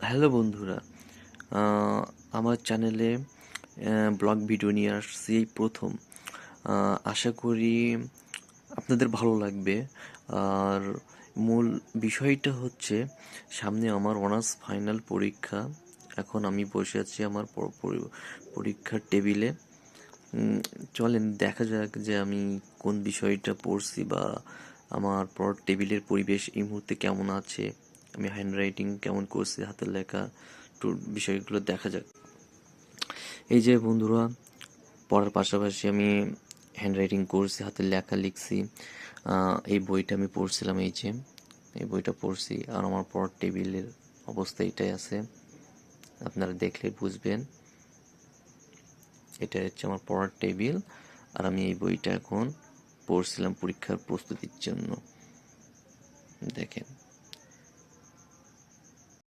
Hello বন্ধুরা, আমার চ্যানেলে ব্লগ ভিডিও নিয়ে আসছি এই প্রথম। আশা করি আপনাদের ভালো লাগবে। আর মূল বিষয়টা হচ্ছে, সামনে আমার অনার্স ফাইনাল পরীক্ষা। এখন আমি বসে আছি আমার পরীক্ষার টেবিলে। চলেন দেখা যাক যে আমি কোন বিষয়টা পড়ছি, বা আমার পড়ার টেবিলের পরিবেশ এই মুহূর্তে কেমন আছে, আমি হ্যান্ড রাইটিং কেমন করছি, হাতের লেখা, একটু বিষয়গুলো দেখা যাক। এই যে বন্ধুরা, পড়ার পাশাপাশি আমি হ্যান্ড রাইটিং করছি, হাতের লেখা লিখছি। এই বইটা আমি পড়ছিলাম, এই বইটা পড়ছি। আর আমার পড়ার টেবিলের অবস্থা এটাই আছে, আপনারা দেখলে বুঝবেন। এটা হচ্ছে আমার পড়ার টেবিল, আর আমি এই বইটা এখন পড়ছিলাম পরীক্ষার প্রস্তুতির জন্য। দেখেন।